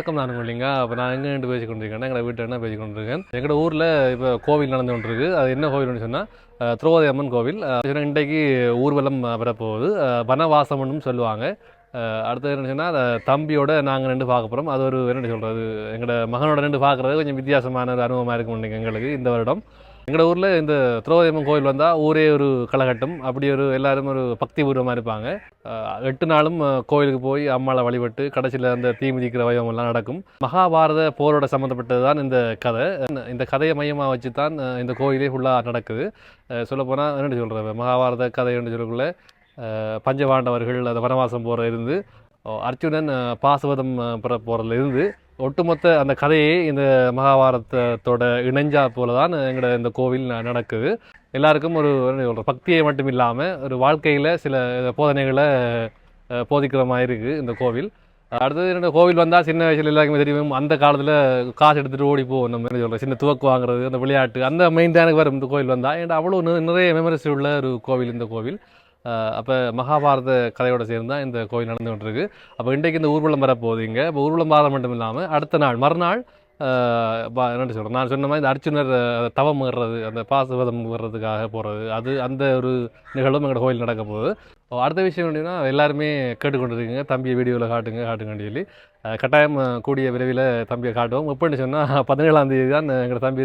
வணக்கம். நான் இல்லைங்க. அப்போ நான் எங்கே பேசி கொண்டிருக்கேன், எங்களை வீட்டில் என்ன பேசி கொண்டிருக்கேன். எங்களோட ஊரில் இப்போ கோவில் நடந்து கொண்டிருக்கு. அது என்ன கோவில்னு சொன்னால் திரௌபதி அம்மன் கோவில். இன்றைக்கு ஊர்வலம் வரப்போகுது. வனவாசம்னு சொல்லுவாங்க. அடுத்தது என்ன சொன்னால் தம்பியோட நாங்கள் ரெண்டு பார்க்க போகிறோம். அது ஒரு என்ன சொல்கிறது, எங்களோட மகனோட ரெண்டு பார்க்குறது கொஞ்சம் வித்தியாசமான ஒரு அனுபவமாக இருக்கும் எங்களுக்கு இந்த வருடம். எங்களோட ஊரில் இந்த திரௌபதி அம்மன் கோவில் வந்தால் ஊரே ஒரு களகட்டம். அப்படி ஒரு எல்லாரும் ஒரு பக்தி பூர்வமாக இருப்பாங்க. 8 நாளும் கோயிலுக்கு போய் அம்மாவை வழிபட்டு கடைசியில் அந்த தீ மிதிக்கிற வைபவங்கள்லாம் நடக்கும். மகாபாரத போரோட சம்மந்தப்பட்டது தான் இந்த கதை. இந்த கதையை மையமாக வச்சு தான் இந்த கோயிலே ஃபுல்லாக நடக்குது. சொல்லப்போனால் என்ன சொல்கிறது, மகாபாரத கதை என்று சொல்லக்குள்ள பஞ்சபாண்டவர்கள் அந்த வனவாசம் போகிற இருந்து அர்ஜுனன் பாசுவதம் பெற போகிறதுல இருந்து ஒட்டுமொத்த அந்த கதையே இந்த மகாபாரதத்தோட இணைஞ்சா போல தான் எங்களோட இந்த கோவில் நடக்குது. எல்லாருக்கும் ஒரு பக்தியை மட்டும் இல்லாமல் ஒரு வாழ்க்கையில் சில போதனைகளை போதிக்கிற மாதிரி இருக்குது இந்த கோவில். அடுத்தது என்னோட கோவில் வந்தால் சின்ன வயசில் எல்லாருக்குமே தெரியும், அந்த காலத்தில் காசு எடுத்துகிட்டு ஓடி போவோம். நம்ம என்ன சொல்கிறோம், சின்ன துவக்கு வாங்குறது, அந்த விளையாட்டு, அந்த மெயின் தான் எனக்கு வரும் இந்த கோவில் வந்தால். ஏன்னா அவ்வளோ நிறைய மெமரிஸ் உள்ள ஒரு கோவில் இந்த கோவில். அப்போ மகாபாரத கதையோடு சேர்ந்து தான் இந்த கோவில் நடந்து கொண்டிருக்கு. அப்போ இன்றைக்கு இந்த ஊர்வலம் வரப்போகுது. இங்கே இப்போ ஊர்வலம் பாதம் மட்டும் இல்லாமல் அடுத்த நாள் மறுநாள் என்ன சொல்கிறேன், நான் சொன்ன மாதிரி இந்த அர்ஜுனர் தவம் ஏறுறது, அந்த பாசுவதம் ஏறுறதுக்காக போகிறது, அது அந்த ஒரு நிகழ்வும் எங்களோட கோயில் நடக்க போகுது. அடுத்த விஷயம் எப்படின்னா, எல்லாருமே கேட்டுக்கொண்டிருக்கீங்க, தம்பியை வீடியோவில் காட்டுங்கன்னு சொல்லி. கட்டாயம் கூடிய விரைவில் தம்பியை காட்டுவோம். எப்படின்னு சொன்னால் 17ஆம் தேதி தான் எங்களோட தம்பி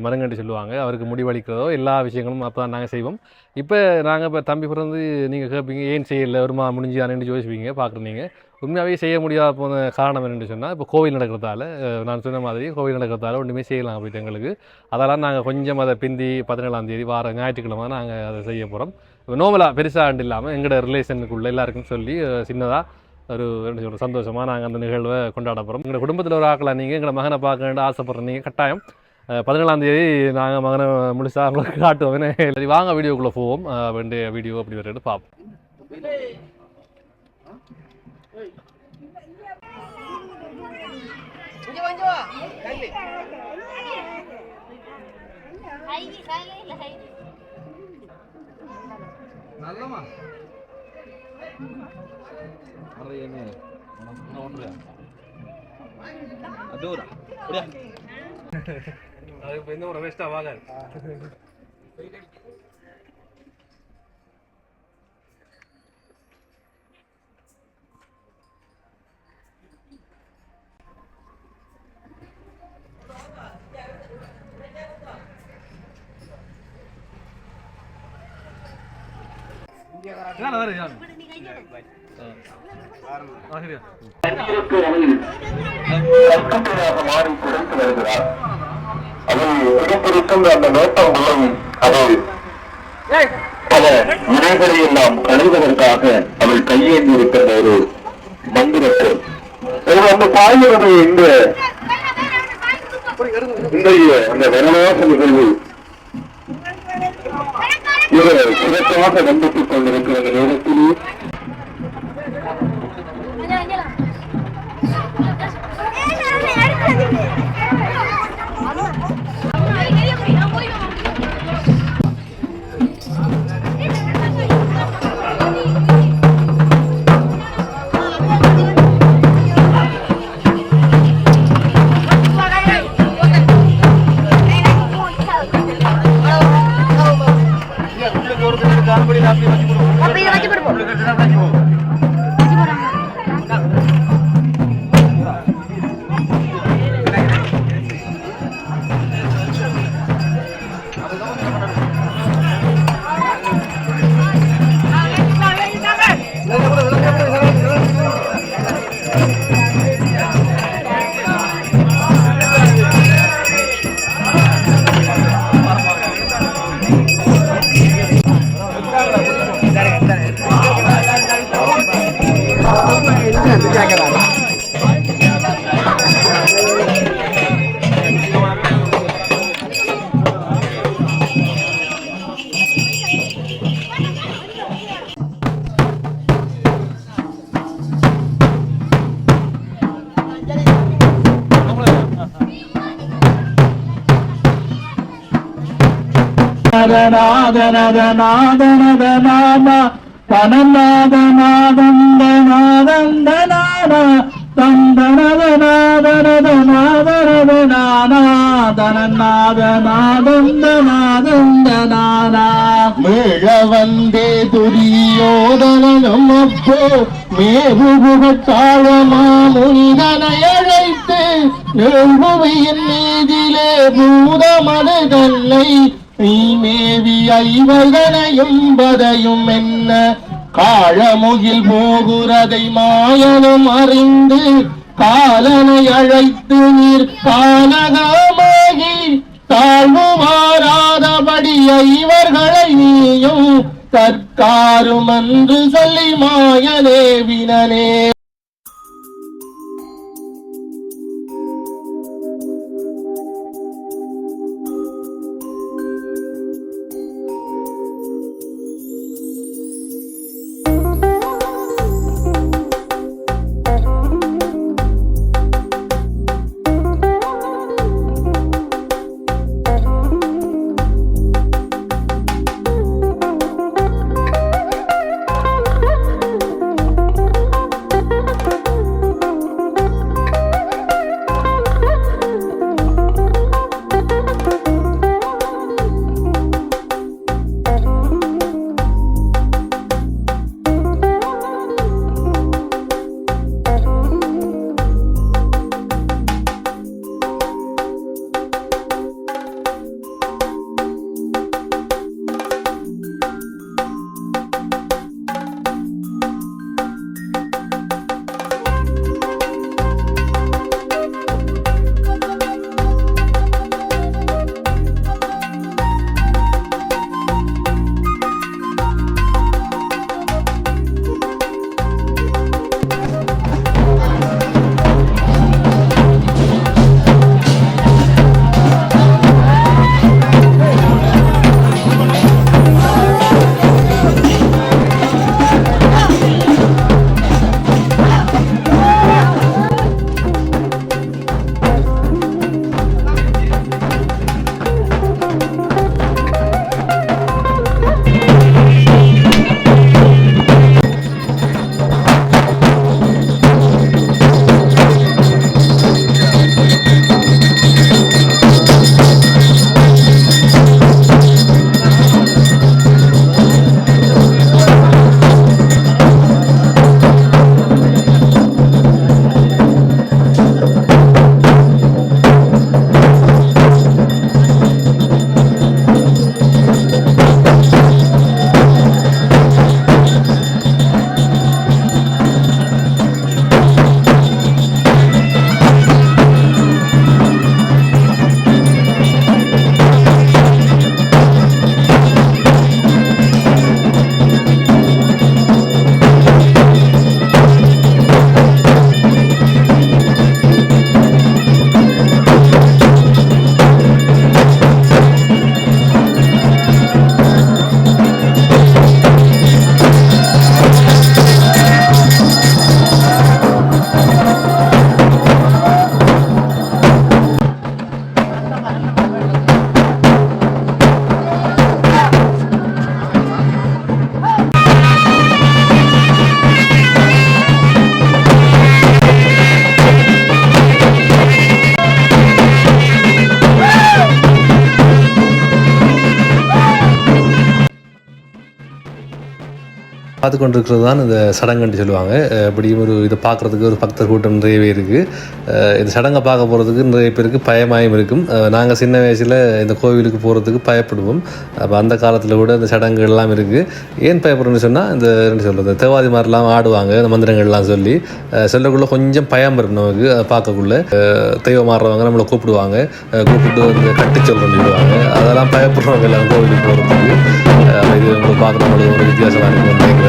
மருங்கன்னு சொல்லுவாங்க. அவருக்கு முடிவளிக்கிறதோ எல்லா விஷயங்களும் அப்போ தான் நாங்கள் செய்வோம். இப்போ நாங்கள் இப்போ தம்பி பிறந்து நீங்கள் கேட்பீங்க, ஏன் செய்யலை, ஒரு முடிஞ்சானு யோசிப்பீங்க பார்க்குறீங்க. உண்மையாகவே செய்ய முடியாத போன காரணம் என்னென்னு சொன்னால், இப்போ கோவில் நடக்கிறதால, நான் சொன்ன மாதிரி கோவில் நடக்கிறதால ஒன்றுமே செய்யலாம் அப்படின்ட்டு எங்களுக்கு. அதெல்லாம் நாங்கள் கொஞ்சம் அதை பிந்தி 17ஆம் தேதி வார ஞாயிற்றுக்கிழமை நாங்கள் அதை செய்ய போகிறோம். இப்போ நோமலாக பெருசாக இல்லாமல் எங்களோட ரிலேஷனுக்குள்ளே எல்லாருக்கும் சொல்லி சின்னதாக ஒரு என்ன சொல்கிற சந்தோஷமாக நாங்கள் அந்த நிகழ்வை கொண்டாட போகிறோம். எங்கள் குடும்பத்தில் ஒரு ஆக்கலாம், நீங்கள் எங்களை மகனை பார்க்க வேண்டிய ஆசைப்படுற நீங்கள் கட்டாயம் 17ஆம் தேதி நாங்கள் மகனை முடிச்சா அவங்களுக்கு காட்டுவோம். சரி, வாங்க வீடியோக்குள்ளே போவோம். வேண்டிய வீடியோ அப்படி வரையிட்டு பார்ப்போம். அது இப்போ இந்த ஒரு வேஸ்ட்டாக வாங்க. மாறி குறைத்து வருகிறார். அந்த நோட்டம் மூலம் அது பல வினைகளை எல்லாம் களைவதற்காக அவள் கையேந்தி இருக்கின்ற ஒரு மந்திரத்தை அந்த பாய்கிறது. இன்றைய அந்த வனவாச நிகழ்வு இவர் சிறப்பாக நம்பித்துக் கொண்டிருக்கிற நேரத்தில் தனநாத நாதந்த நாதந்த நாத தந்தனத மீழ வந்தே துரியோதனும் அப்போ மேவுகாழமா முனிதனை அழைத்து நெல்புவியின் மீதிலே பூதமது தன்னை நீ மேவி ஐவகனையும் பதையும் என்ன காழமுகில் போகுறதை மாயனும் அறிந்து காலனை அழைத்து நீர் காலகமாகி தாழ்வு மாறாதபடி இவர்களை நீயும் தற்காரும் என்று சொல்லி மாயனே வினனே. பார்த்து கொண்டிருக்கிறது தான் இந்த சடங்குன்னு சொல்லுவாங்க. இப்படியும் ஒரு இதை பார்க்குறதுக்கு ஒரு பக்தர் கூட்டம் நிறையவே இருக்குது. இந்த சடங்கை பார்க்க போகிறதுக்கு நிறைய பேருக்கு பயமாயும் இருக்கும். நாங்கள் சின்ன வயசில் இந்த கோவிலுக்கு போகிறதுக்கு பயப்படுவோம். அப்போ அந்த காலத்தில் கூட இந்த சடங்குகள்லாம் இருக்குது. ஏன் பயப்படுறோன்னு சொன்னால் இந்த என்ன சொல்கிறது, தேவாதி மாதிரிலாம் ஆடுவாங்க, இந்த மந்திரங்கள்லாம் சொல்லக்குள்ளே கொஞ்சம் பயம் வரும் நமக்கு. அதை பார்க்கக்குள்ளே தெய்வம் மாறுறவங்க நம்மளை கூப்பிடுவாங்க, கூப்பிட்டு இந்த கட்டி சொல்கிறோன்னு சொல்லுவாங்க. அதெல்லாம் பயப்படுறவங்க எல்லாம் கோவிலுக்கு போகிறதுக்கு. இது நம்ம பார்க்குற நம்மளுக்கு ஒரு வித்தியாசமாக இருக்குன்னு நினைக்கிறேன்.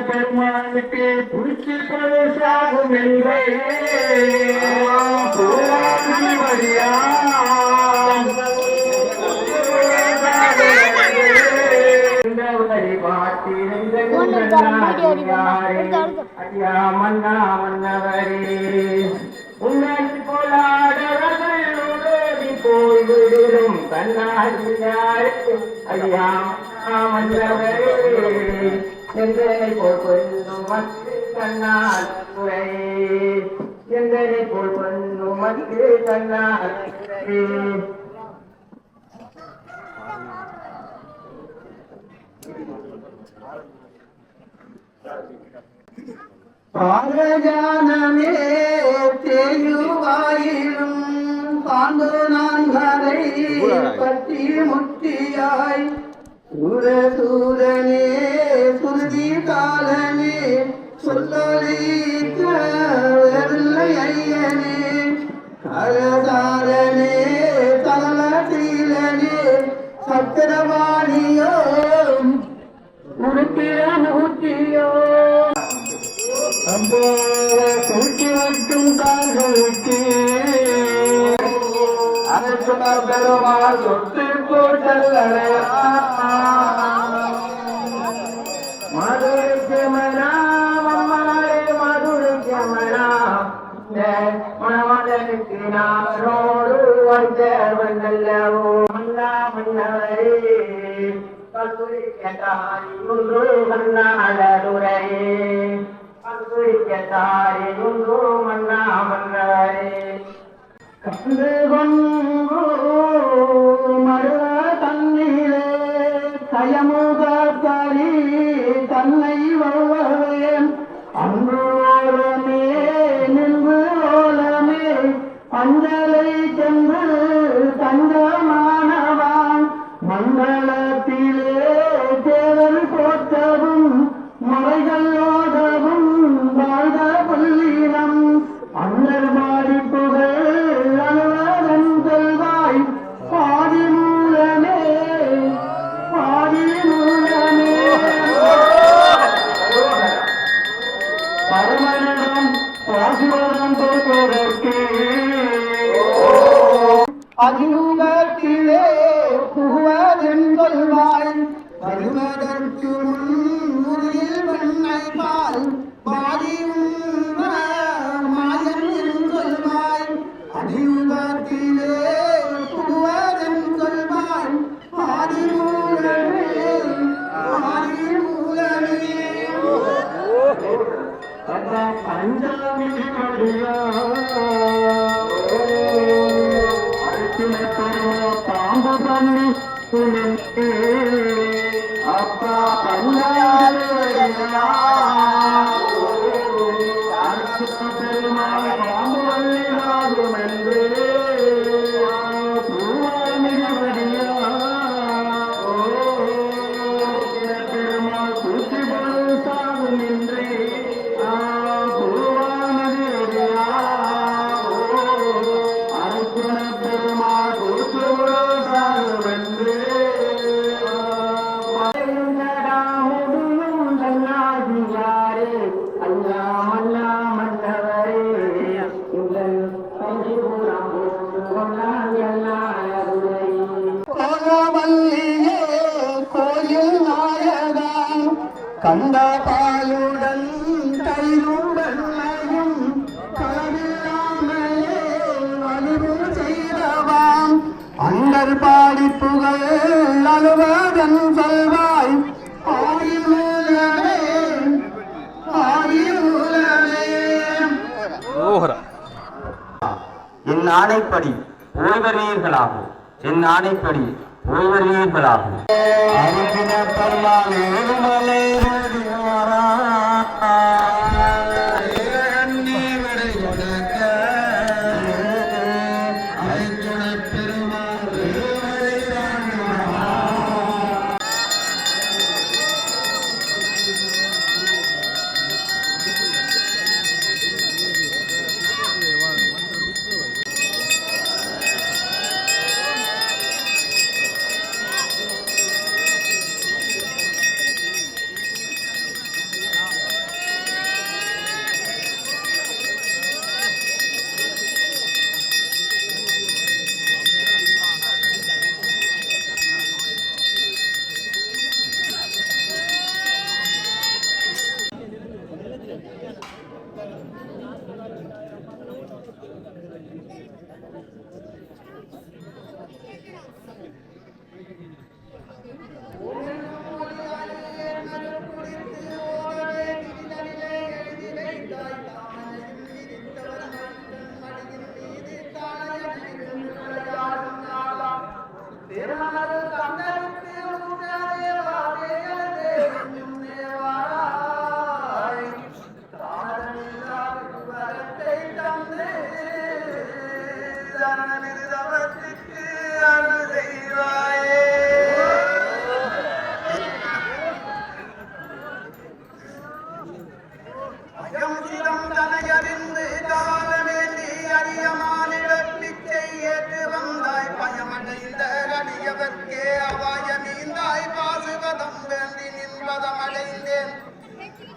பெருமானுக்கு புடிச்சு சாகும் இல்லை வழியா ஐயா மன்னா மன்னவரே உன்னை போலாடவர்கள் போய்விடும் தன்னாரியாருக்கு ஐயா மன்னவரே எந்தனை போல் கொள்ளும் மக்கு தன்னால் துறை எந்தனை போல் கொள்ளும் மக்கு தன்னால் பாரஜானமே தேயுவாயிலும் பாண்டு நான் கதை பற்றி முத்தியாய் சூர சூரனே சுருதி காலனே சொல்லலிக்க வெறுல்லை ஐயனே கரதாரனே தலசீலனே சக்கரவாணியோ உடுப்பிய மூர்த்தியோ குறுக்கி வைக்கும் கால்களுக்கு அரசு பெருமாள் சொத்து போட்டல்லையா மதுரைக்கு மனா மம்மாரே மதுரைக்கு மனா மணமதனுக்கு நாரோடு வந்தல்லவோ மன்னா மன்னவரே கல்லூரி கேட்டாரி ஒன்று மன்னாடதுரை கல்லூரி கேட்டாரி ஒன்று மன்னா மன்னவரே கண்டு கொண்டு மருவ தண்ணீரே கயமுகரி தன்னை வவ்வவேன் அன்று ஓலமே நின்று ஓலமே அஞ்சலை சென்று தங்கமானவான் மங்களத்திலே தேவல் போற்றவும் மலைகள் ஓதவும் வாழ்க புள்ளீனம் அண்ணல் மாடிப்புகள் அலுவலன் செல்வாய் பாதி மூலமே பரமனிடம் பாசுவரம் தோற்கே அதிமுகத்திலே புகுவதென்கொள்வாய் வருவதற்கு முன்னில் வெண்ணை பால் பாதி மாயம் என்கொள்வாய் அதிமுகத்திலே புகுவதென்கொள்வாய் பாதி மூலமே பாதி மூலமே பஞ்சாமி பாம்பு பண்ணி அப்பா பஞ்சாரி பெருமாள் பாம்பு வள்ளி என்று பூவாமிகள் கந்தபாயுடன் தயிரும் வெண்மையும் களவில்லாமலே அழிவு செய்தவாம் அண்டர் பாடி புகழ் அலுவதன் சொல்வாய் ஆயுளமே ஆயுளமே. என் ஆணைப்படி ஓய்வறியீர்களாகும், என் ஆணைப்படி ஓய்வறியீர்களாகும். அருகின பெருமாளே மலை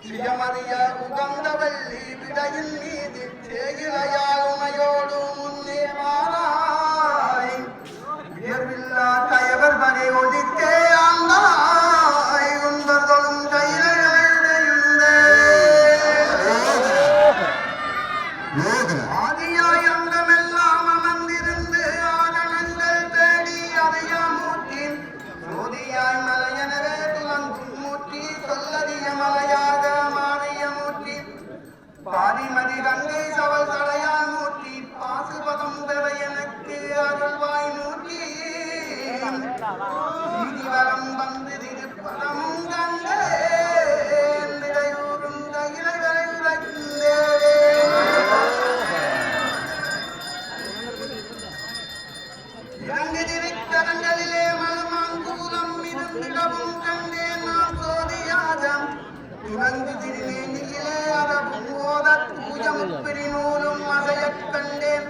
சுயமறிய உகந்தவல்லி விடையின் மீது சேகிழையால் உமையோடு முன்னே மாறாய் உயர்வில்லா கயவர் பகை ஒழித்தே ஆண்டாய் உந்தர்களும் கையிலையுடையுந்தே ஆதியாய் அங்கமெல்லாம் அமர்ந்திருந்து ஆரணங்கள் தேடி அறியாமூட்டி சோதியாய் மலையனவே துலங்கும் மூட்டி சொல்லறிய மலையாக பாதிமதி கங்கை சவல் சடையால் மூட்டி பாசுபதம் பெற எனக்கு அருள்வாய் மூட்டி நீதிவரம் வந்து திருப்பதமும் கண்டேன் இடையூறும் கையிலைகளை உரைக்கின்றே இறங்கு திருக்கரங்களிலே மலுமாங்கூலம் இருந்திடவும் கண்டேன் நான் சோதியாதம் இறங்கு திருநேனியிலே அரபும் நூலும் அசையக் கண்டேன்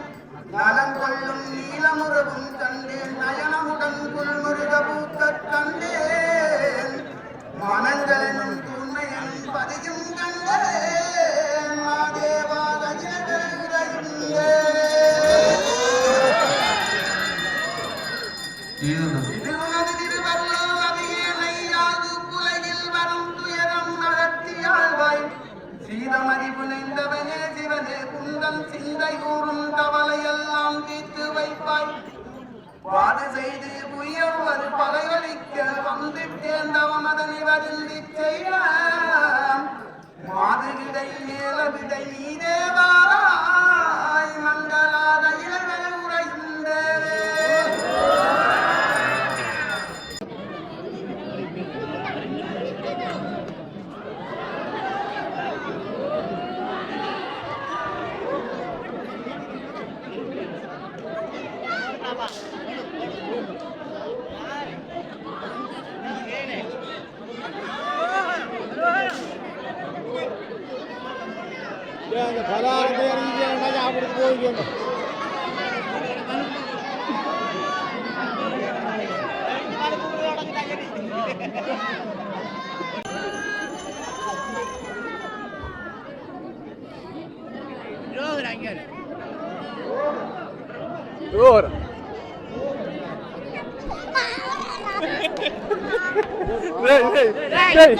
நலம் கொள்ளும் நீலமுருகும் கண்டேன் நயனமுடன் புல்முருக பூக்கக் கண்டேன் மனங்களெனும் தூய்மையனும் பதியும் கண்டேன் மாதேவா திருவள்ளுவர் அதிகே நெய்யாது புலையில் வரும் துயரம் நடத்தியாழ்வாய் சீதமதி புனைந்தவனே சிவனே குந்தன் சிந்தை கூறும் கவலையெல்லாம் தீர்த்து வைப்பாய் வாது செய்து உயர்வர் பகையளிக்க வந்து தேர்ந்தவம் அதனை வருந்தி செய்ய மாது விடை மேல விடை நீதே வாராய் மங்களாத இளவரை உரையுண்டே Ora. Hey.